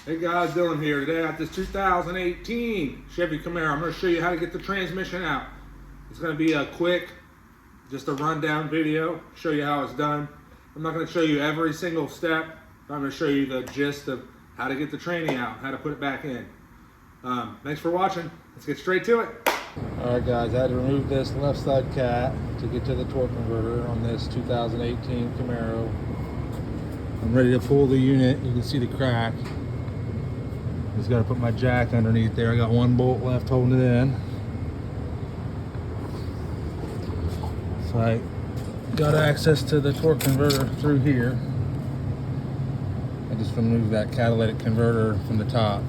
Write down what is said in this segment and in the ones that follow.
Hey guys, Dylan here. Today I got this 2018 Chevy Camaro. I'm going to show you how to get the transmission out. It's going to be a quick, just a rundown video, show you how it's done. I'm not going to show you every single step, but I'm going to show you the gist of how to get the tranny out, how to put it back in. Thanks for watching. Let's get straight to it. Alright guys, I had to remove this left side cap to get to the torque converter on this 2018 Camaro. I'm ready to pull the unit. You can see the crack. Just got to put my jack underneath there. I got one bolt left holding it in. So I got access to the torque converter through here. I just removed that catalytic converter from the top.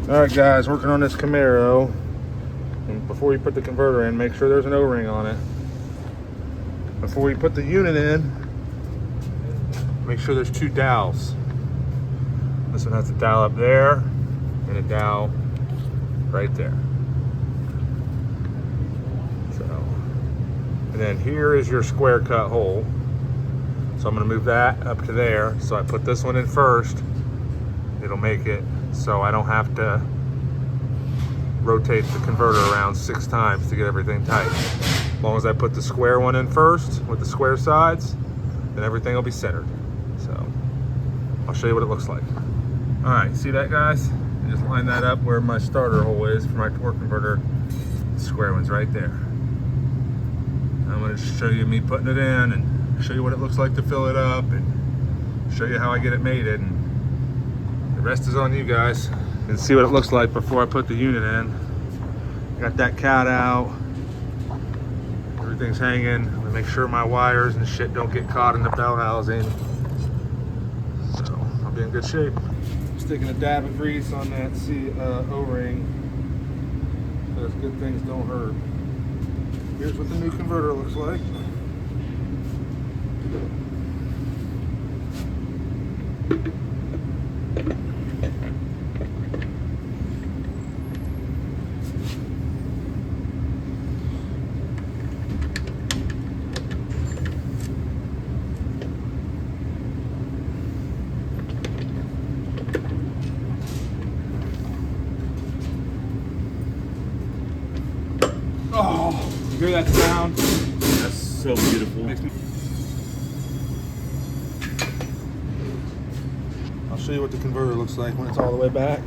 Alright guys, working on this Camaro. And before you put the converter in, make sure there's an O-ring on it. Before you put the unit in, make sure there's two dowels. This one has a dowel up there and a dowel right there. So, and then here is your square cut hole. So I'm going to move that up to there. So I put this one in first. It'll make it so I don't have to rotate the converter around 6 times to get everything tight. As long as I put the square one in first with the square sides, then everything will be centered. So I'll show you what it looks like. All right, see that guys? I just line that up where my starter hole is for my torque converter. The square one's right there. I'm gonna show you me putting it in and show you what it looks like to fill it up and show you how I get it mated. And the rest is on you guys. And see what it looks like before I put the unit in. Got that cat out. Everything's hanging. I'm gonna make sure my wires and shit don't get caught in the bell housing. So I'll be in good shape. Sticking a dab of grease on that O-ring. Those good things don't hurt. Here's what the new converter looks like. Oh, you hear that sound? That's so beautiful. I'll show you what the converter looks like when it's all the way back.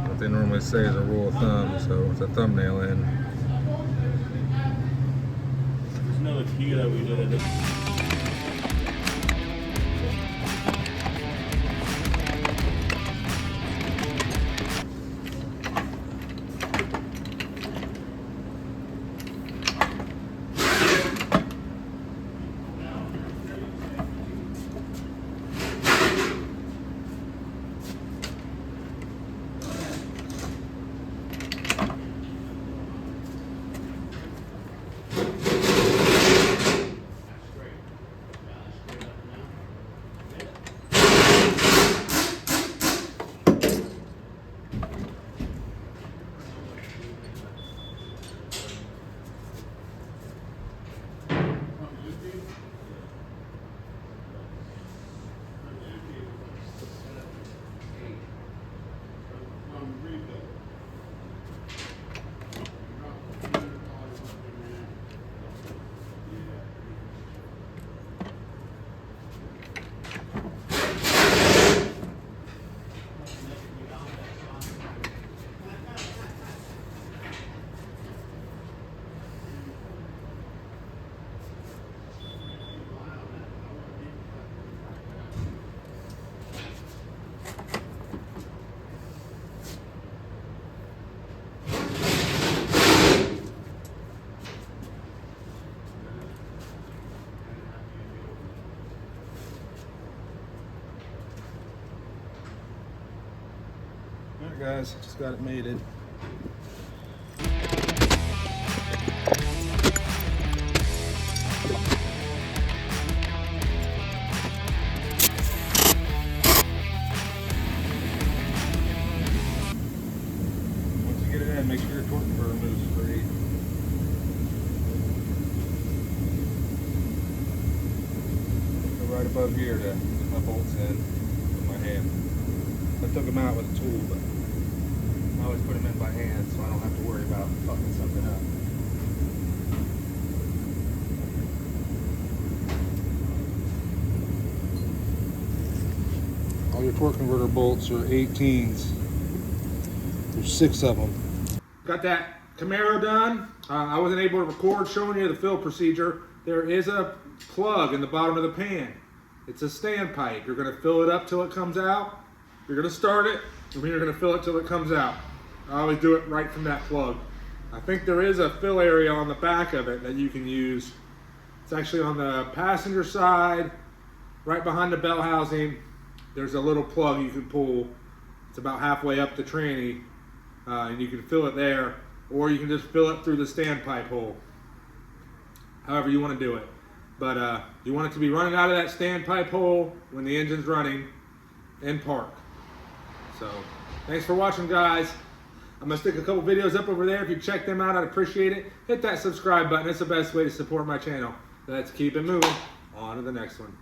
What they normally say is a rule of thumb, so it's a thumbnail in. There's another key that we did. guys, just got it mated. Once you get it in, make sure your torque converter moves straight. Go right above here to get my bolts in with my hand. I took them out with a tool, but I always put them in by hand so I don't have to worry about fucking something up. All your torque converter bolts are 18s. There's 6 of them. Got that Camaro done. I wasn't able to record showing you the fill procedure. There is a plug in the bottom of the pan. It's a standpipe. You're going to fill it up till it comes out. You're going to start it, and then you're going to fill it till it comes out. I always do it right from that plug. I think there is a fill area on the back of it that you can use. It's actually on the passenger side, right behind the bell housing. There's a little plug you can pull. It's about halfway up the tranny, and you can fill it there, or you can just fill it through the standpipe hole. However you want to do it. But you want it to be running out of that standpipe hole when the engine's running in park. So, thanks for watching, guys. I'm going to stick a couple videos up over there. If you check them out, I'd appreciate it. Hit that subscribe button. It's the best way to support my channel. Let's keep it moving. On to the next one.